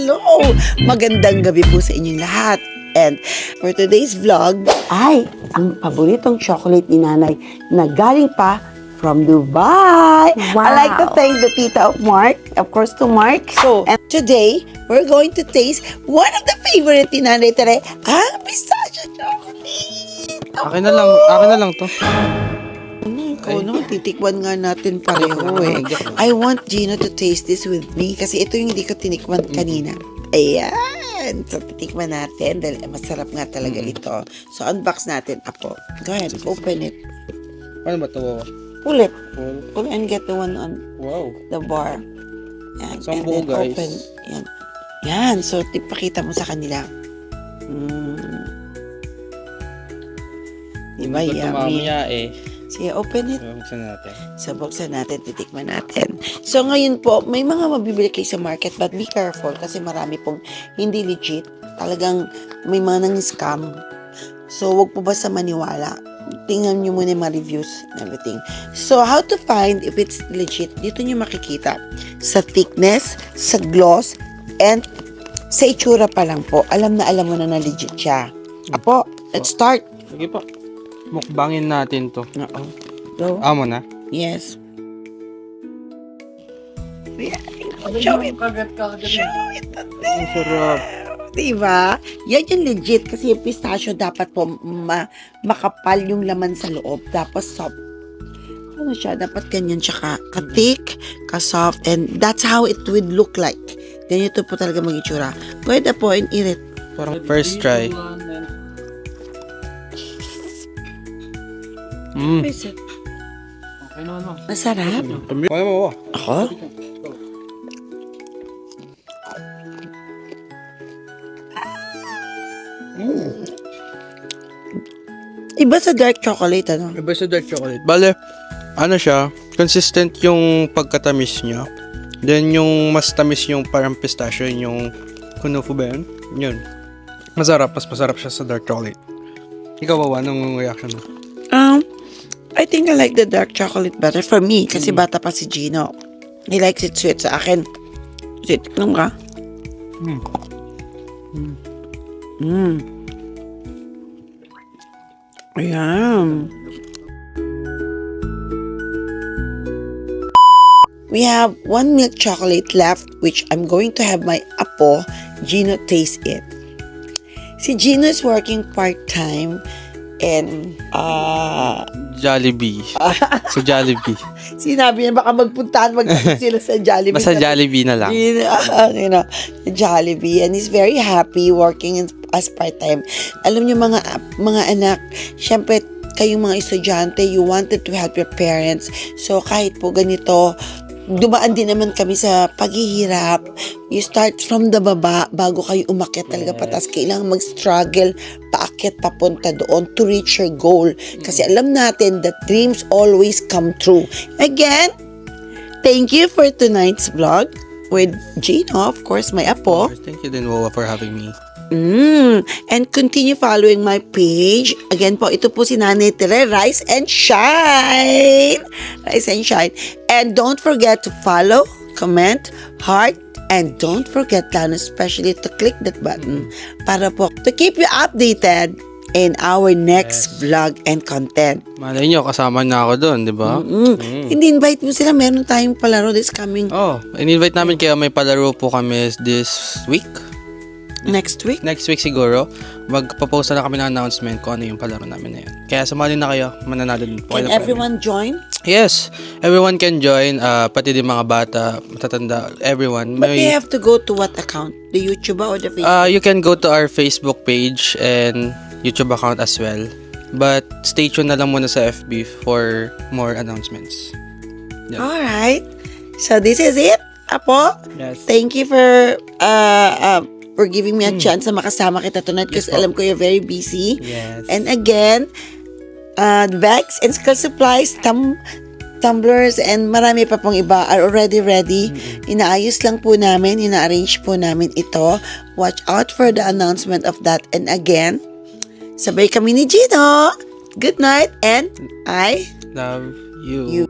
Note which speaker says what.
Speaker 1: hello! Magandang gabi po sa inyong lahat. And for today's vlog, ay ang paboritong chocolate ni Nanay na galing pa from Dubai.
Speaker 2: Wow.
Speaker 1: I like to thank the tita of Mark, of course to Mark. So, and today, we're going to taste one of the favorite ni Nanay Tere, ang pistachio chocolate.
Speaker 3: Akin na lang to.
Speaker 1: Ikaw naman, titikman nga natin pareho eh. I want Gino to taste this with me kasi ito yung hindi ko tinikman kanina. Ayan! So, titikman natin dahil masarap nga talaga ito. So, unbox natin. Apo, go ahead, open it.
Speaker 3: Ano ba ito?
Speaker 1: Pull it. Pull and get the one on
Speaker 3: Wow.
Speaker 1: the bar. Yan. And
Speaker 3: Sambo,
Speaker 1: then
Speaker 3: guys.
Speaker 1: open. Yan. Yan. So, pakita mo sa kanila. Diba,
Speaker 3: Hindi ko
Speaker 1: yummy?
Speaker 3: mamaya eh.
Speaker 1: Sige, open it.
Speaker 3: Buksan natin.
Speaker 1: So, buksan natin, titikman natin. So, ngayon po, may mga mabibili kayo sa market but be careful kasi marami pong hindi legit. Talagang may mga nang-scam. So, wag po basta maniwala. Tingnan nyo muna yung mga reviews and everything. So, how to find if it's legit? Dito nyo makikita. Sa thickness, sa gloss, and sa itsura pa lang po. Alam mo na legit siya. Apo, let's start.
Speaker 3: Sige po. Mukbangin natin to.
Speaker 1: Oo. Go.
Speaker 3: Amo na?
Speaker 1: Yes. Show it. Show it.
Speaker 3: Ang sarap.
Speaker 1: Diba? Yan yung legit kasi yung pistachio dapat po makapal yung laman sa loob. Tapos soft. Ano siya? Dapat ganyan siya ka-thick, ka-soft, and that's how it would look like. Ganito po talaga mag-itsura. Go ahead po and eat it.
Speaker 3: Parang first try.
Speaker 1: How is it? Masarap.
Speaker 3: Kaya mo.
Speaker 1: Ako? Iba sa dark chocolate, ano?
Speaker 3: Iba sa dark chocolate. Bale, ano siya, consistent yung pagkatamis niya. Then yung mas tamis yung parang pistachio, yung kunufu ba yun? Yun. Masarap, mas masarap siya sa dark chocolate. Ikaw ba, anong reaction mo?
Speaker 1: I think I like the dark chocolate better for me kasi bata pa si Gino. He likes it sweet. Sa akin, sweet. Tignan ka. Ayan. We have one milk chocolate left which I'm going to have my apo, Gino, taste it. Si Gino is working part-time and
Speaker 3: Jollibee. Sa Jollibee.
Speaker 1: sinabi niya baka magpuntahan sila sa Jollibee.
Speaker 3: Basta Jollibee na lang.
Speaker 1: Jollibee, and he's very happy working as part-time. Alam niyo mga anak, syempre kayong mga estudyante, you wanted to help your parents. So kahit po ganito, dumaan din naman kami sa paghihirap. You start from the baba bago kayo umakyat talaga patas. Kailangan mag-struggle paakyat papunta doon to reach your goal. Kasi alam natin that dreams always come true. Again, thank you for tonight's vlog with Gino, of course, my apo.
Speaker 3: Thank you din, Wawa, for having me.
Speaker 1: And continue following my page. Again po, ito po si Nanay Tere, Rise and Shine. Rise and Shine. And don't forget to follow, comment, heart, and don't forget lalo especially to click that button para po to keep you updated in our next vlog and content.
Speaker 3: Malay nyo, kasama na ako doon, di ba?
Speaker 1: Hindi invite mo sila. Meron tayong palaro this coming
Speaker 3: Oh, in-invite namin kayo. May palaro po kami this week.
Speaker 1: next week.
Speaker 3: Next week siguro, magpo-post na kami ng announcement kung ano yung palaro namin na yun. Kaya sumali na kayo, mananalo din po.
Speaker 1: Can everyone join?
Speaker 3: Yes, everyone can join, pati din mga bata, matatanda, everyone.
Speaker 1: But they have to go to what account? The YouTube or the Facebook?
Speaker 3: You can go to our Facebook page and YouTube account as well. But stay tuned na lang muna sa FB for more announcements. Yeah.
Speaker 1: Alright. So this is it, Apo.
Speaker 3: Yes.
Speaker 1: Thank you for giving me a chance na makasama kita tonight kasi alam ko you're very busy.
Speaker 3: Yes.
Speaker 1: And again, bags and school supplies, tumblers, and marami pa pong iba are already ready. Inaayos lang po namin, ina-arrange po namin ito. Watch out for the announcement of that. And again, sabay kami ni Gino. Good night and I
Speaker 3: Love you.
Speaker 1: you.